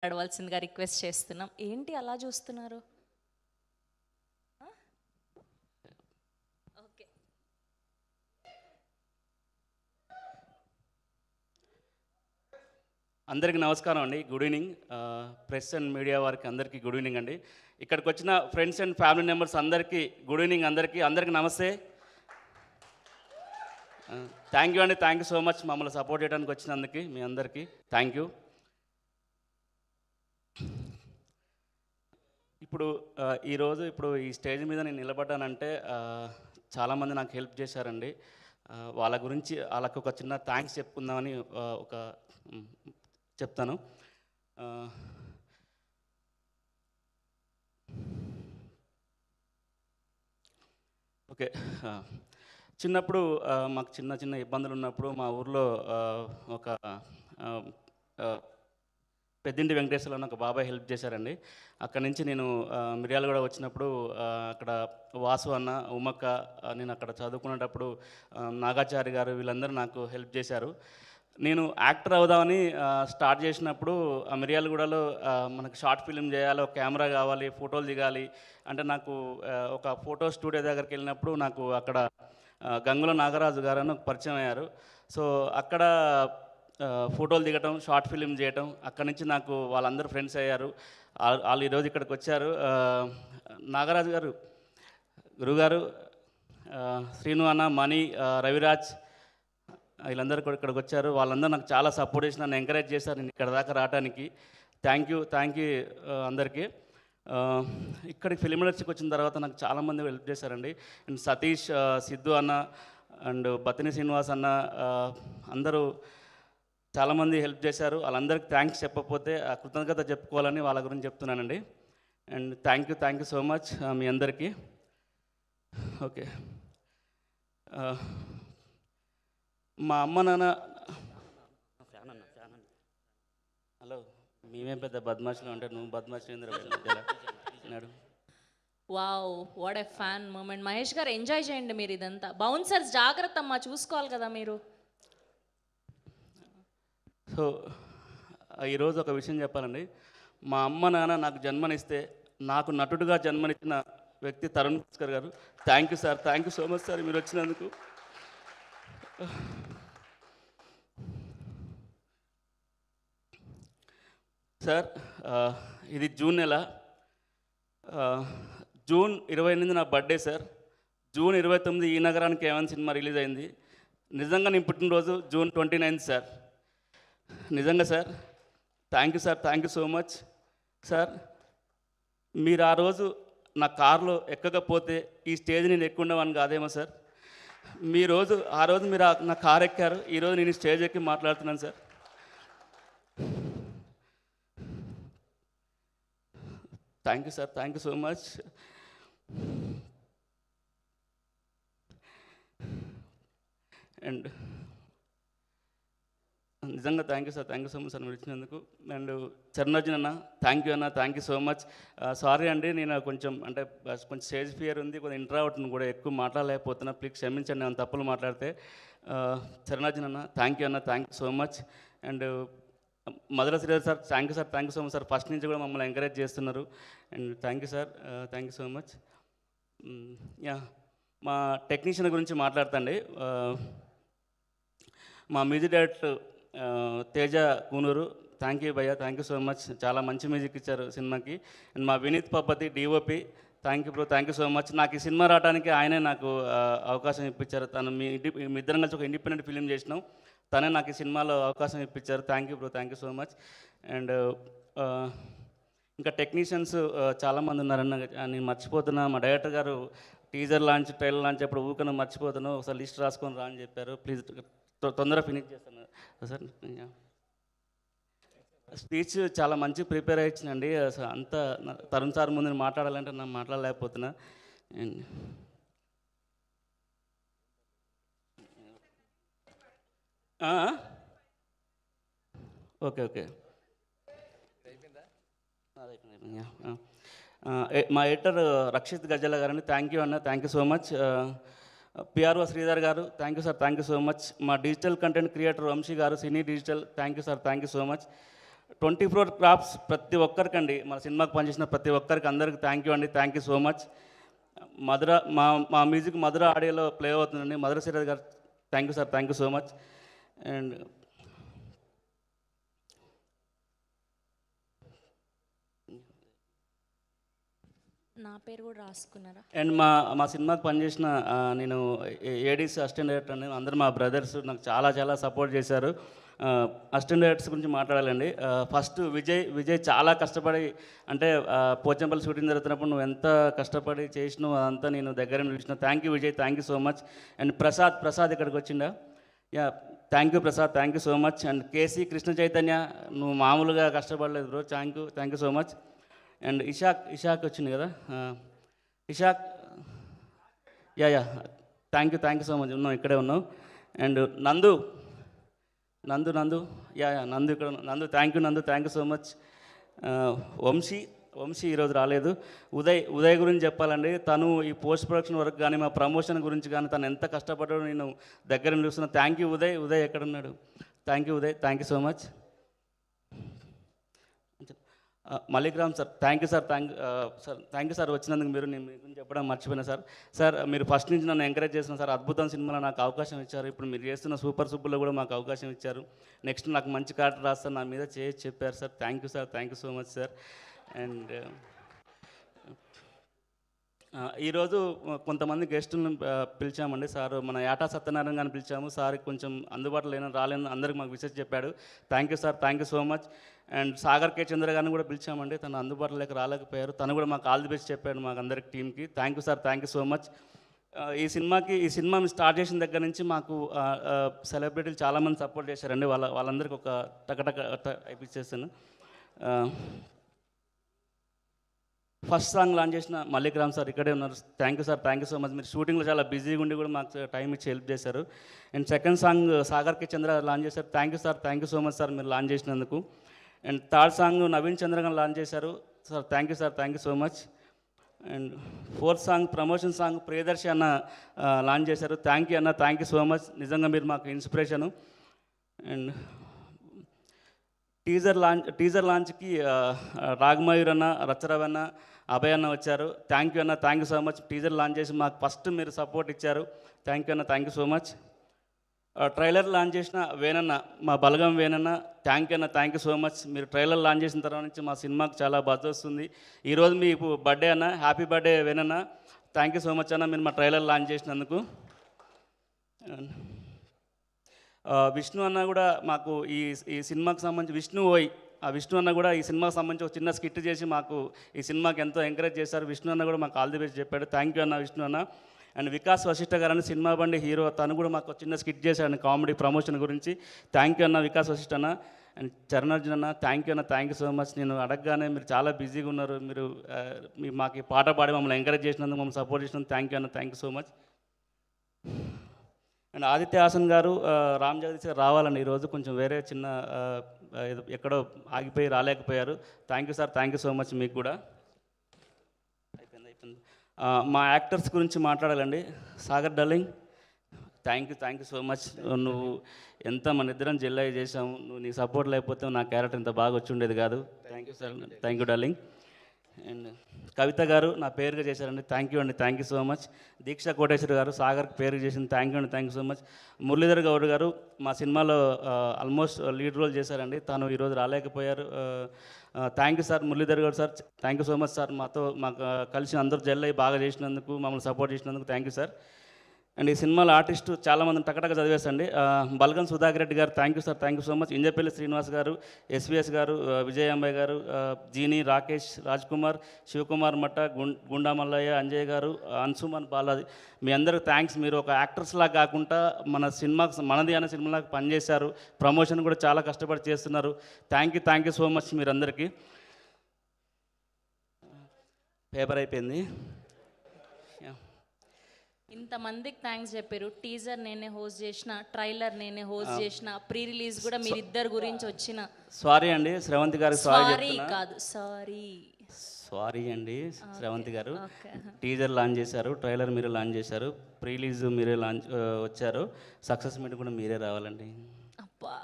అడవాల్సిందిగా request చేస్తున్నాం. ఏంటి అలా చూస్తున్నారు? ఓకే. అందరికీ నమస్కారం అండి. Good evening. Press and media వారికి అందరికీ గుడ్ ఈవినింగ్ అండి. ఇక్కడికి వచ్చిన ఫ్రెండ్స్ అండ్ ఫ్యామిలీ మెంబర్స్ అందరికీ గుడ్ ఈవినింగ్. అందరికీ నమస్తే. థ్యాంక్ యూ అండి. థ్యాంక్ యూ సో మచ్ మమ్మల్ని సపోర్ట్ చేయడానికి వచ్చినందుకు మీ అందరికీ థ్యాంక్ యూ. ఈరోజు ఈ స్టేజ్ మీద నేను నిలబడ్డానంటే చాలామంది నాకు హెల్ప్ చేశారండి. వాళ్ళ గురించి వాళ్ళకు ఒక చిన్న థ్యాంక్స్ చెప్పుకుందామని చెప్తాను. ఓకే. చిన్నప్పుడు మాకు చిన్న చిన్న ఇబ్బందులు ఉన్నప్పుడు మా ఊర్లో ఒక పెద్దింటి వెంకటేశ్వర అని ఒక బాబాయ్ హెల్ప్ చేశారండి. అక్కడి నుంచి నేను మిర్యాలగూడ వచ్చినప్పుడు అక్కడ వాసు అన్న, ఉమ్మక్క, నేను అక్కడ చదువుకునేటప్పుడు నాగాచారి గారు వీళ్ళందరూ నాకు హెల్ప్ చేశారు. నేను యాక్టర్ అవుదామని స్టార్ట్ చేసినప్పుడు ఆ మిర్యాలగూడలో మనకు షార్ట్ ఫిలిం చేయాలి, ఒక కెమెరా కావాలి, ఫోటోలు దిగాలి అంటే నాకు ఒక ఫోటో స్టూడియో దగ్గరికి వెళ్ళినప్పుడు నాకు అక్కడ గంగుల నాగరాజు గారు అని పరిచయం అయ్యారు. సో అక్కడ ఫోటోలు దిగటం, షార్ట్ ఫిలిం చేయటం, అక్కడి నుంచి నాకు వాళ్ళందరూ ఫ్రెండ్స్ అయ్యారు. వాళ్ళు ఈరోజు ఇక్కడికి వచ్చారు. నాగరాజు గారు, గురుగారు, శ్రీను అన్న, మణి, రవిరాజ్ వీళ్ళందరూ కూడా ఇక్కడికి వచ్చారు. వాళ్ళందరూ నాకు చాలా సపోర్ట్ చేసి నన్ను ఎంకరేజ్ చేశారు నేను ఇక్కడ దాకా రావడానికి. థ్యాంక్ యూ అందరికీ. ఇక్కడికి ఫిలిం ఇండస్ట్రీకి వచ్చిన తర్వాత నాకు చాలామంది హెల్ప్ చేశారండి. అండ్ సతీష్, సిద్ధు అన్న అండ్ బతిని శ్రీనివాస్ అన్న అందరూ చాలామంది హెల్ప్ చేశారు. వాళ్ళందరికీ థ్యాంక్స్ చెప్పకపోతే ఆ కృతజ్ఞత చెప్పుకోవాలని వాళ్ళ గురించి చెప్తున్నానండి. And thank you so much మీ అందరికీ. ఓకే. మా అమ్మ నాన్న హలో, మేమేం పెద్ద బద్మాషులు అంటే నువ్వు బద్మాషులు. Wow, what a fan moment. Mahesh garu enjoy చేయండి మీరు ఇదంతా. బౌన్సర్స్ జాగ్రత్త అమ్మా, చూసుకోవాలి కదా మీరు. సో ఈరోజు ఒక విషయం చెప్పాలండి. మా అమ్మ నాన్న నాకు జన్మనిస్తే నాకు నటుడుగా జన్మనిచ్చిన వ్యక్తి తరుణ్ భాస్కర్ గారు. Thank you sir, thank you so much sir మీరు వచ్చినందుకు. సార్ ఇది జూన్ నెల, జూన్ 28 నా బర్త్డే సార్. జూన్ 29 ఈ నగరానికి ఏమైనా సినిమా రిలీజ్ అయింది. నిజంగా నేను పుట్టినరోజు జూన్ 29 సార్. నిజంగా sir. Thank you sir, thank you so much sir. మీరు ఆ రోజు నా కారులో ఎక్కకపోతే ఈ స్టేజ్ నేను ఎక్కుండేవాడిని కాదేమో సార్. ఆ రోజు మీరు నా కారు ఎక్కారు, ఈరోజు నేను స్టేజ్ ఎక్కి మాట్లాడుతున్నాను sir. Thank you sir, thank you so much. And నిజంగా thank you sir, thank you so much sir మీరు ఇచ్చినందుకు. అండ్ చరణార్జున్ అన్న, thank you so much. Sorry అండి, నేను కొంచెం స్టేజ్ ఫియర్ ఉంది, కొంచెం ఇంట్రావర్ట్ని కూడా ఎక్కువ మాట్లాడలేకపోతున్నా. ప్లీజ్ క్షమించండి నేను తప్పులు మాట్లాడితే. చరణార్జున్ అన్న, thank you so much. And Madhura Sridhar sir, thank you so much sir. First నుంచి కూడా మమ్మల్ని ఎంకరేజ్ చేస్తున్నారు. And thank you sir, thank you so much. మా టెక్నీషియన్ గురించి మాట్లాడతండి. మా music director Teja Kunuru, thank you భయ్య, థ్యాంక్ యూ సో మచ్. చాలా మంచి మ్యూజిక్ ఇచ్చారు సినిమాకి. అండ్ మా Vineeth Pabbathi DOP, thank you so much. నాకు ఈ సినిమా రావడానికి ఆయనే నాకు అవకాశం ఇప్పించారు. తను మీ ఇద్దరం కలిసి ఒక ఇండిపెండెంట్ ఫిలిం చేసినాం, తనే నాకు ఈ సినిమాలో అవకాశం ఇప్పించారు. Thank you so much. And ఇంకా టెక్నీషియన్స్ చాలామంది ఉన్నారన్న, నేను మర్చిపోతున్నా. మా డైరెక్టర్ గారు టీజర్ లాంచ్, ట్రైలర్ లాంచ్ అప్పుడు ఊకను మర్చిపోతున్నాను, ఒకసారి లిస్ట్ రాసుకొని రా అని చెప్పారు. ప్లీజ్ తొందరగా ఫినిష్ చేస్తాను సార్. స్పీచ్ చాలా మంచి ప్రిపేర్ అయ్యిందండి. అసలు అంతా తరుణ్ సార్ ముందు మాట్లాడాలంటే నేను మాట్లాడలేకపోతున్నా. ఓకే. మా ఎడిటర్ రక్షిత్ గజల గారండి, thank you so much. PRO Sridhar garu, thank you so much. మా digital content creator Vamsi garu, cine digital, thank you so much. 24 crafts ప్రతి ఒక్కరికండి, మన సినిమాకి పనిచేసిన ప్రతి ఒక్కరికి అందరికి థ్యాంక్ యూ అండి. Thank you so much. Madhura మా మ్యూజిక్ మధుర ఆడియోలో ప్లే అవుతుందండి. Madhura Sriraj garu thank you sir, thank you so much. And నా పేరు కూడా రాసుకున్నారా? అండ్ మా సినిమాకి పనిచేసిన నేను ఏడీస్ అసిస్టెంట్ డైరెక్టర్ అండి. అందరూ మా బ్రదర్స్ నాకు చాలా చాలా సపోర్ట్ చేశారు. అసిస్టెంట్ డైరెక్టర్స్ గురించి మాట్లాడాలండి. ఫస్ట్ విజయ్ చాలా కష్టపడి, అంటే పోచంపల్లి షూటింగ్ జరుగుతున్నప్పుడు నువ్వు ఎంత కష్టపడి చేసినావు అదంతా నేను దగ్గర నుండి చూసిన. Thank you Vijay, thank you so much. And Prasad ఇక్కడికి వచ్చిండా. Yeah, thank you Prasad, thank you so much. And KC Krishna Chaitanya, నువ్వు మామూలుగా కష్టపడలేదు bro, thank you so much. And Ishaq వచ్చింది కదా, Ishaq, yeah thank you so much. ఉన్నావు, ఇక్కడే ఉన్నావు. అండ్ నందు యా నందు ఇక్కడ, thank you so much. Vamsi ఈరోజు రాలేదు. ఉదయ్ గురించి చెప్పాలండి. తను ఈ పోస్ట్ ప్రొడక్షన్ వర్క్ కానీ మా ప్రమోషన్ గురించి కానీ తను ఎంత కష్టపడ్డాడో నేను దగ్గర చూస్తున్నా. థ్యాంక్ యూ ఉదయ్ ఎక్కడ ఉన్నాడు? Thank you Uday, thank you so much. Mallikram sir, thank you sir వచ్చినందుకు. నేను మీ గురించి చెప్పడం మర్చిపోయినా సార్. మీరు ఫస్ట్ నుంచి నన్ను ఎంకరేజ్ చేసిన సార్. అద్భుతం సినిమాలో నాకు అవకాశం ఇచ్చారు. ఇప్పుడు మీరు చేస్తున్న సూపర్ సూపర్లో కూడా మాకు అవకాశం ఇచ్చారు. నెక్స్ట్ నాకు మంచి క్యారెక్టర్ రాస్తారు, నా మీద చెప్పారు sir. Thank you so much sir. And ఈరోజు కొంతమంది గెస్టులను పిలిచామండి. సార్ మన యాటా సత్యనారాయణ గారిని పిలిచాము. సార్ కొంచెం అందుబాటులో రాలేని అందరికి మాకు విషయం చెప్పాడు. Thank you sir, thank you so much. And Sagar K Chandra గారిని కూడా పిలిచామండి. తను అందుబాటులో రాలేకపోయారు. తను కూడా మాకు ఆల్ ది బెస్ట్ చెప్పాడు మాకు అందరికి టీంకి. Thank you sir, thank you so much. ఈ సినిమా స్టార్ట్ చేసిన దగ్గర నుంచి మాకు సెలబ్రిటీలు చాలామంది సపోర్ట్ చేశారండి. వాళ్ళందరికీ ఒక టక అయిపించేస్తాను. ఫస్ట్ సాంగ్ లాంచ్ చేసిన మల్లిక్రామ్ సార్ ఇక్కడే ఉన్నారు. Thank you sir, thank you so much. మీరు షూటింగ్లో చాలా బిజీగా ఉండి కూడా మాకు టైం ఇచ్చి హెల్ప్ చేశారు. And second song Sagar K Chandra launch చేశారు. Thank you sir, thank you so much sir మీరు లాంచ్ చేసినందుకు. And third song Naveen Chandra garu launch చేశారు. Sir thank you so much. And fourth song promotion song Priyadarshi అన్న లాంచ్ చేశారు. Thank you so much. నిజంగా మీరు మాకు inspiration. And teaser లాంచ్కి రాగమయూర్ అన్న, రచ్చరవి అన్న, అభయ్ అన్న వచ్చారు. Thank you so much. Teaser launch చేసి మాకు ఫస్ట్ మీరు సపోర్ట్ ఇచ్చారు. Thank you so much. Trailer launch చేసిన వేనన్న, మా బలగం వేనన్న, థ్యాంక్ యూ సో మచ్. మీరు ట్రైలర్ లాంచ్ చేసిన తర్వాత నుంచి మా సినిమాకి చాలా బజ్ వస్తుంది. ఈరోజు మీకు బర్త్డే అన్న, హ్యాపీ బర్త్డే వేనన్న. థ్యాంక్ యూ సో మచ్ అన్న, మీరు మా ట్రైలర్ లాంచ్ చేసినందుకు. విష్ణు అన్న కూడా మాకు ఈ సినిమాకి సంబంధించి విష్ణు అన్న కూడా ఈ సినిమాకి సంబంధించి ఒక చిన్న స్కిట్ చేసి మాకు ఈ సినిమాకి ఎంతో ఎంకరేజ్ చేశారు. విష్ణు అన్న కూడా మాకు ఆల్ ది బెస్ట్ చెప్పాడు. థ్యాంక్ యూ అన్న విష్ణు అన్న. అండ్ వికాస్ వశిష్ఠ గారని సినిమా బండి హీరో, తను కూడా మాకు చిన్న స్కిట్ చేశాడు కామెడీ ప్రమోషన్ గురించి. థ్యాంక్ యూ అన్న వికాస్ వశిష్ఠ అన్న. అండ్ చరణార్జున్ అన్న, థ్యాంక్ యూ సో మచ్. నేను అడగగానే మీరు చాలా బిజీగా ఉన్నారు. మీరు మాకు ఈ పాట పాడి మమ్మల్ని ఎంకరేజ్ చేసినందుకు, మమ్మల్ని సపోర్ట్ చేసినందుకు thank you so much. And Aditya Haasan గారు, రామ్ జగదీష్ గారు రావాలండి ఈరోజు, కొంచెం వేరే చిన్న ఎక్కడో ఆగిపోయి రాలేకపోయారు. థ్యాంక్ యూ సో మచ్ మీకు కూడా. అయిపోయింది. మా యాక్టర్స్ గురించి మాట్లాడాలండి. Sagar darling, thank you so much. నువ్వు ఎంత మన ఇద్దరం జెల్లై చేసాము. నువ్వు నీ సపోర్ట్ లేకపోతే నా క్యారెక్టర్ ఇంత బాగా వచ్చి ఉండేది కాదు. Thank you sir, thank you darling. And Kavitha garu నా పేరుగా చేశారండి. Thank you so much. Deeksha Koteshwar garu సాగర్కి పేరు చేసింది. Thank you so much. Muralidhar Goud garu మా సినిమాలో ఆల్మోస్ట్ లీడ్ రోల్ చేశారండి. తను ఈరోజు రాలేకపోయారు. Thank you sir Muralidhar Goud sir, thank you so much sir. మాకు కలిసి అందరూ జెల్లై బాగా చేసినందుకు, మమ్మల్ని సపోర్ట్ చేసినందుకు థ్యాంక్ యూ సార్. అండ్ ఈ సినిమాలో ఆర్టిస్టు చాలామంది టకటక చదివేసండి. Balagam Sudhakar Reddy garu, thank you so much. Injapalli Srinivas garu, SVS గారు, విజయ్ అంబాయ్ గారు, జీని, రాకేష్, రాజ్ కుమార్, శివకుమార్ మట్ట, గుండా మల్లయ్య, అంజయ్ గారు, అన్సుమన్ బాలాజీ, మీ అందరికి థ్యాంక్స్. మీరు ఒక యాక్టర్స్లా కాకుండా మన సినిమాకి, మనది అనే సినిమాలకు పనిచేశారు. ప్రమోషన్ కూడా చాలా కష్టపడి చేస్తున్నారు. థ్యాంక్ యూ సో మచ్ మీరందరికీ. పేపర్ అయిపోయింది. ఇంతమందికి థ్యాంక్స్ చెప్పారు. టీజర్ నేనే హోస్ట్ చేసిన, ట్రైలర్ నేనే హోస్ట్ చేసిన, ప్రీ రిలీజ్ కూడా మీరిద్దరు గురించి వచ్చిన. సారీ అండి శ్రవంతి గారు, సారీ కాదు సారీ అండి శ్రవంతి గారు. టీజర్ లాంచ్ చేశారు, ట్రైలర్ మీరే లాంచ్ చేశారు, ప్రీ రిలీజ్ మీరే వచ్చారు, సక్సెస్ మీట్ కూడా మీరే రావాలండి. అబ్బా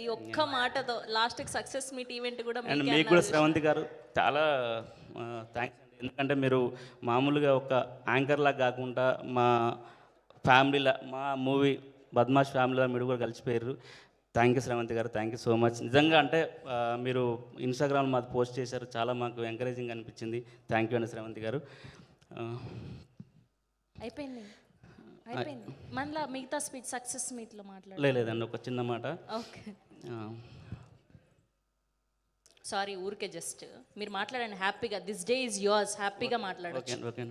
ఈ ఒక్క మాటతో లాస్ట్కి సక్సెస్ మీట్ ఈవెంట్ కూడా అండ్ మీకే మీకు కూడా అన్నారు. శ్రవంతి గారు చాలా థ్యాంక్స్ అండి. ఎందుకంటే మీరు మామూలుగా ఒక యాంకర్లా కాకుండా మా ఫ్యామిలీలా, మా మూవీ బద్మాష్ ఫ్యామిలీలో మీరు కూడా కలిసిపోయారు. థ్యాంక్ యూ శ్రవంతి గారు, థ్యాంక్ యూ సో మచ్. నిజంగా అంటే మీరు ఇన్స్టాగ్రామ్ మాది పోస్ట్ చేశారు, చాలా మాకు ఎంకరేజింగ్ అనిపించింది. థ్యాంక్ యూ అండి శ్రవంతి గారు. అయిపోయింది మళ్ళీ మిగతా స్పీచ్ సక్సెస్ మీట్లో మాట్లాడు. లేదండి, ఒక చిన్న మాట. ఓకే, సారీ, ఊరికే జస్ట్ మీరు మాట్లాడండి హ్యాపీగా. దిస్ డే ఈజ్ యోర్స్, హ్యాపీగా మాట్లాడచ్చు. ఓకే.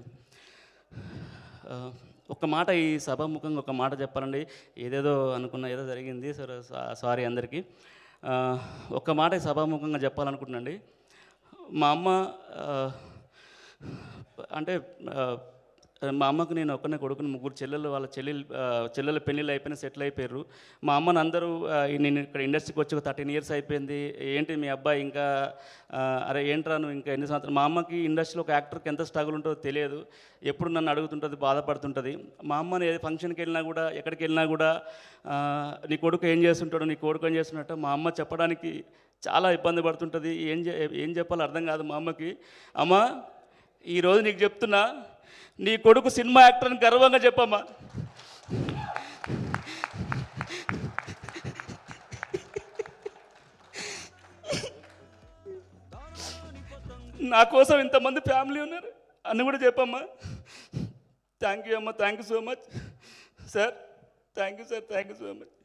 ఒక మాట ఈ సభాముఖంగా ఒక మాట చెప్పాలండి. ఏదేదో అనుకున్నా, ఏదో జరిగింది, సారీ అందరికీ. ఒక మాట ఈ సభాముఖంగా చెప్పాలనుకుంటున్నాండి. మా అమ్మ అంటే మా అమ్మకు నేను ఒక్కనే కొడుకుని, ముగ్గురు చెల్లెలు, వాళ్ళ చెల్లెల పెళ్ళిళ్ళు అయిపోయిన సెటిల్ అయిపోయారు. మా అమ్మని అందరూ నేను ఇక్కడ ఇండస్ట్రీకి వచ్చి ఒక 13 years అయిపోయింది, ఏంటి మీ అబ్బాయి ఇంకా, అరే ఏంట్రా నువ్వు ఇంకా ఎన్ని సంవత్సరాలు. మా అమ్మకి ఇండస్ట్రీలో ఒక యాక్టర్కి ఎంత స్ట్రగుల్ ఉంటుందో తెలియదు. ఎప్పుడు నన్ను అడుగుతుంటుంది, బాధపడుతుంటుంది. మా అమ్మని ఏ ఫంక్షన్కి వెళ్ళినా కూడా, ఎక్కడికి వెళ్ళినా కూడా నీ కొడుకు ఏం చేస్తుంటాడు, నీ కొడుకు ఏం చేస్తున్నట్టు మా అమ్మ చెప్పడానికి చాలా ఇబ్బంది పడుతుంటుంది. ఏం చెప్పాలో అర్థం కాదు మా అమ్మకి. అమ్మ ఈరోజు నీకు చెప్తున్నా, నీ కొడుకు సినిమా యాక్టర్ అని గర్వంగా చెప్పమ్మా. నా కోసం ఇంతమంది ఫ్యామిలీ ఉన్నారు అని కూడా చెప్పమ్మా. థ్యాంక్ యూ అమ్మ, thank you so much sir, thank you sir, thank you so much.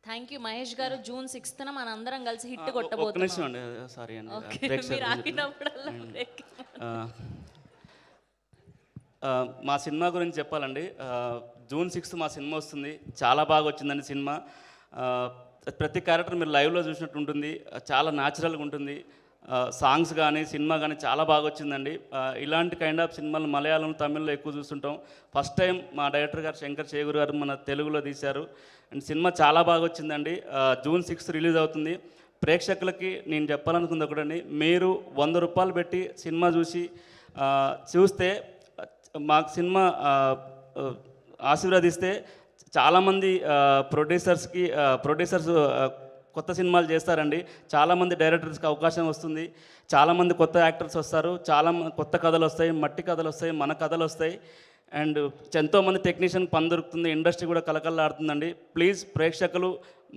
Thank you Mahesh గారు. June 6th మన అందరం కలిసి హిట్ ఒక్క కొట్టబోతున్నాం. నిమిషం అండి, సారీ అండి. మీరు ఆగినప్పుడల్లా break. మా సినిమా గురించి చెప్పాలండి. June 6th మా సినిమా వస్తుంది. చాలా బాగా వచ్చిందండి సినిమా. ప్రతి క్యారెక్టర్ మీరు లైవ్లో చూసినట్టు ఉంటుంది, చాలా న్యాచురల్గా ఉంటుంది. సాంగ్స్ కానీ సినిమా కానీ చాలా బాగా వచ్చిందండి. ఇలాంటి కైండ్ ఆఫ్ సినిమాలు మలయాళం, తమిళ్లో ఎక్కువ చూస్తుంటాం. ఫస్ట్ టైం మా డైరెక్టర్ గారు శంకర్ చేగూరు గారు మన తెలుగులో తీశారు. అండ్ సినిమా చాలా బాగా వచ్చిందండి. June 6th రిలీజ్ అవుతుంది. ప్రేక్షకులకి నేను చెప్పాలనుకుంది ఒకటండి, మీరు 100 రూపాయలు పెట్టి సినిమా చూస్తే మాకు సినిమా ఆశీర్వదిస్తే చాలామంది ప్రొడ్యూసర్స్ కొత్త సినిమాలు చేస్తారండి. చాలామంది డైరెక్టర్స్కి అవకాశం వస్తుంది, చాలామంది కొత్త యాక్టర్స్ వస్తారు, చాలా కొత్త కథలు వస్తాయి, మట్టి కథలు వస్తాయి, మన కథలు వస్తాయి. అండ్ ఎంతోమంది టెక్నీషియన్ పని దొరుకుతుంది, ఇండస్ట్రీ కూడా కలకల్లాడుతుందండి. ప్లీజ్ ప్రేక్షకులు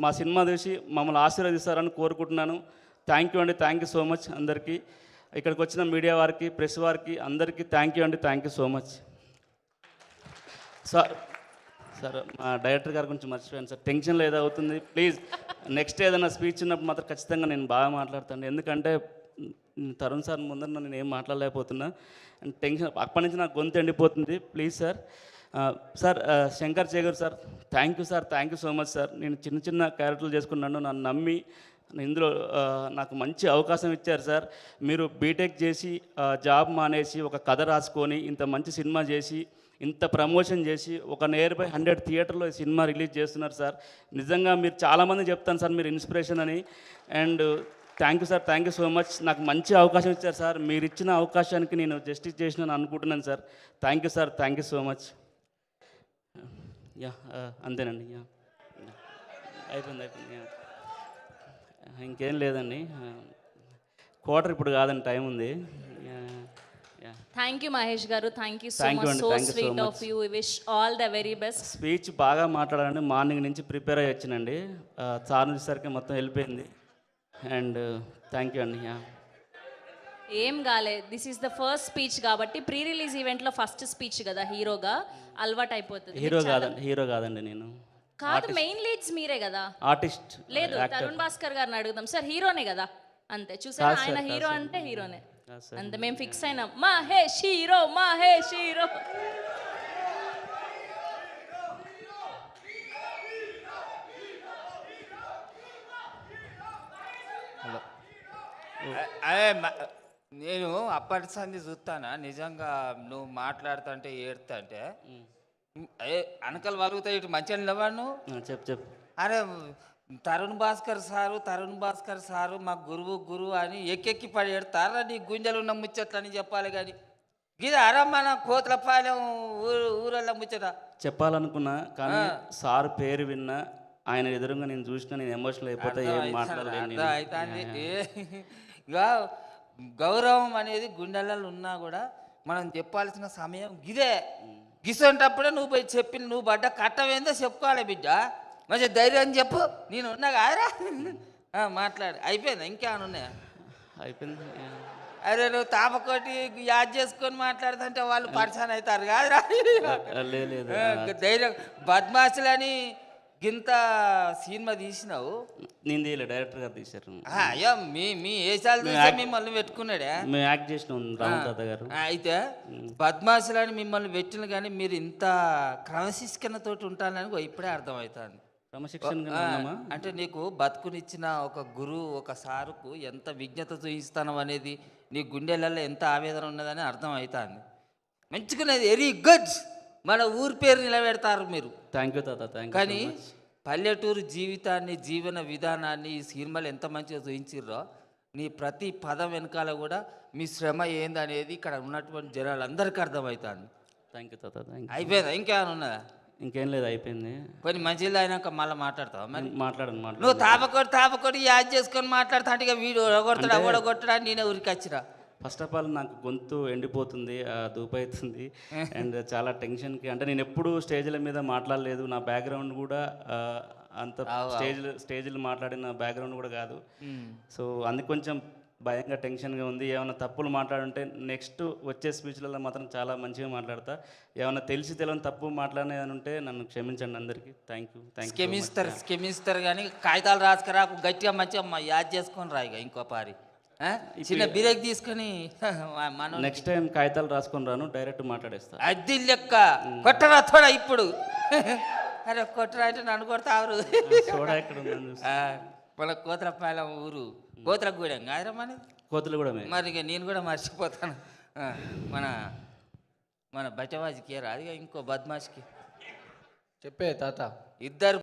మా సినిమా చూసి మమ్మల్ని ఆశీర్వదిస్తారని కోరుకుంటున్నాను. థ్యాంక్ యూ అండి, థ్యాంక్ యూ సో మచ్ అందరికీ. ఇక్కడికి వచ్చిన మీడియా వారికి, ప్రెస్ వారికి అందరికీ థ్యాంక్ యూ అండి, thank you so much. Sir మా డైరెక్టర్ గారి గురించి మర్చిపోయాను సార్, టెన్షన్లో ఏదో అవుతుంది. ప్లీజ్ నెక్స్ట్ ఏదైనా స్పీచ్ ఉన్నప్పుడు మాత్రం ఖచ్చితంగా నేను బాగా మాట్లాడతాను. ఎందుకంటే తరుణ్ సార్ ముందర నేను ఏం మాట్లాడలేకపోతున్నా, అండ్ టెన్షన్ అప్పటి నుంచి నాకు గొంతు ఎండిపోతుంది. Please sir. Sir Shankar Cheguru sir, thank you sir, thank you so much sir. నేను చిన్న చిన్న క్యారెక్టర్లు చేసుకున్నాను, నన్ను నమ్మి ఇందులో నాకు మంచి అవకాశం ఇచ్చారు సార్. మీరు బీటెక్ చేసి జాబ్ మానేసి ఒక కథ రాసుకొని ఇంత మంచి సినిమా చేసి ఇంత ప్రమోషన్ చేసి ఒక నియర్ బై 100 థియేటర్లో ఈ సినిమా రిలీజ్ చేస్తున్నారు సార్. నిజంగా మీరు చాలామంది చెప్తాను సార్ మీరు ఇన్స్పిరేషన్ అని. And thank you sir, thank you so much. నాకు మంచి అవకాశం ఇచ్చారు సార్. మీరు ఇచ్చిన అవకాశానికి నేను జస్టిస్ చేసినాను అనుకుంటున్నాను sir. Thank you sir, thank you so much. Yeah అంతేనండి. యా అయిపోయింది. ఇంకేం లేదండి. క్వార్టర్ ఇప్పుడు కాదండి, టైం ఉంది. Thank you Mahesh garu, thank you so Thank you much. అండి, so thank you so sweet much. Of you. Wish all the very best. Speech బాగా మాట్లాడాలండి. మార్నింగ్ నుంచి ప్రిపేర్ అయ్యి వచ్చినండి. సార్ వచ్చేసరికి మొత్తం వెళ్ళిపోయింది. అండ్ థ్యాంక్ యూ అండి. ఏం కాలే, this is the first speech కాబట్టి ప్రీ రిలీజ్ ఈవెంట్లో ఫస్ట్ స్పీచ్ కదా, హీరోగా అలవాటు అయిపోతుంది. హీరో కాదండి నేను. కాదు, మెయిన్ లీడ్స్ మీరే కదా. ఆర్టిస్ట్ లేదు, తరుణ్ భాస్కర్ గారిని అడుగుదాం. సార్ హీరోనే కదా, అంతే. చూసారా, కాదు ఆయన సార్, హీరో కాదు అంటే హీరోనే సార్. అంతే. మేము ఫిక్స్ అయినాం, మహేష్ హీరో, మహేష్ హీరో. అదే నేను అప్పటి సంది చూస్తానా, నిజంగా నువ్వు మాట్లాడుతుంటే ఏడుతుంటే అదే అనకలు వలుగుతాయి. ఇటు మంచిగా నిలవాడు. చెప్పు. అరే తరుణ్ భాస్కర్ సారు మా గురువు అని ఎక్కెక్కి పడి ఏడతారా? నీ గుంజలు ఉన్న ముచ్చట్లని చెప్పాలి కానీ గిది అరా మన కోతులపాలెం ఊరల్లో ముచ్చట. చెప్పాలనుకున్నా కానీ సార్ పేరు విన్నా ఆయన ఎదురుగా నేను చూసినా నేను ఎమోషనల్ అయిపోతే ఏం మాట్లాడలేను నేను. అవుతుంది. ఇక గౌరవం అనేది గుండెలలో ఉన్నా కూడా మనం చెప్పాల్సిన సమయం గిదే. గిసంటప్పుడే నువ్వు పోయి చెప్పి నువ్వు పడ్డ కట్టమేందో చెప్పుకోవాలి బిడ్డ. మంచిగా ధైర్యం చెప్పు, నేను ఉన్నా కాదురా. మాట్లాడు, అయిపోయిందా? ఇంకేమైనా ఉన్నాయా? అయిపోయింది. అరే నువ్వు తాపకోటి యాద్ చేసుకొని మాట్లాడుతుంటే వాళ్ళు పరిచయం అవుతారు కాదురా. లేదు ధైర్యం బద్మాసులని గింత సినిమా తీసినావు. నేను తీయలే, డైరెక్టర్ గారు తీశారు. అయ్యో మీ ఏసాలు చూస్తే మిమ్మల్ని పెట్టుకున్నాడే. మేము యాక్ట్ చేసినాం రామ్ తాత గారు. అయితే బద్మాసులని మిమ్మల్ని పెట్టిన కానీ మీరు ఇంత క్రమశిక్షణతోటి ఉంటారని ఇప్పుడే అర్థమవుతుంది. క్రమశిక్షణ అంటే నీకు బతుకునిచ్చిన ఒక గురువు, ఒక సారుకు ఎంత విజ్ఞత చూపిస్తాను అనేది నీ గుండెలలో ఎంత ఆవేదన ఉన్నదని అర్థం అవుతుంది. మంచుకునేది వెరీ గుడ్. మన ఊరి పేరు నిలబెడతారు మీరు. థ్యాంక్ యూ తాత, థ్యాంక్ యూ. కానీ పల్లెటూరు జీవితాన్ని, జీవన విధానాన్ని ఈ సినిమాలు ఎంత మంచిగా చూపించిర్రో, నీ ప్రతి పదం వెనకాల కూడా మీ శ్రమ ఏందనేది ఇక్కడ ఉన్నటువంటి జనాలందరికీ అర్థమవుతుంది. థ్యాంక్ యూ తాత, థ్యాంక్ యూ. అయిపోయిందా? ఇంకేమైనా ఉన్నదా? ఇంకేం లేదు, అయిపోయింది. కొన్ని మంచిది అయినాక మళ్ళీ మాట్లాడతావా? మరి మాట్లాడండి. నువ్వు తాపకొడి యాద్ చేసుకొని మాట్లాడుతా అంటే ఇక వీడు కొడతాడు కొట్టడా నేనే ఊరికి వచ్చిరా. ఫస్ట్ ఆఫ్ ఆల్ నాకు గొంతు ఎండిపోతుంది, దూపవుతుంది అండ్ చాలా టెన్షన్కి. అంటే నేను ఎప్పుడు స్టేజ్ల మీద మాట్లాడలేదు. నా బ్యాక్గ్రౌండ్ కూడా అంత స్టేజ్లు మాట్లాడిన బ్యాక్గ్రౌండ్ కూడా కాదు. సో అందుకు కొంచెం భయంగా టెన్షన్గా ఉంది. ఏమైనా తప్పులు మాట్లాడుంటే నెక్స్ట్ వచ్చే స్పీచ్లలో మాత్రం చాలా మంచిగా మాట్లాడతా. ఏమైనా తెలియని తప్పు మాట్లాడేదని ఉంటే నన్ను క్షమించండి అందరికీ. Thank you. స్కెమిస్తారు కానీ కాగితాలు రాసుకురాకు, గట్టిగా మంచిగా యాద్ చేసుకొని రాయిగా ఇంకో పారి చిన్న బిరేక్ తీసుకొని మనం నెక్స్ట్ టైం కాగితాలు రాసుకొని రాను, డైరెక్ట్ మాట్లాడేస్తా. అది లెక్క కొట్టరా తోడా ఇప్పుడు. అరే కొట్టరా అంటే నన్ను కొడతారు. సోడా ఎక్కడ ఉందని మన కోతలపాలెం ఊరు కోతలగూడెం కాదురా మనది. కోతులు కూడా మరి ఇక నేను కూడా మర్చిపోతాను. మన బచ్చవాజికి రాదు ఇంకో బద్మాష్కి చెప్పే తాత. ఇద్దరు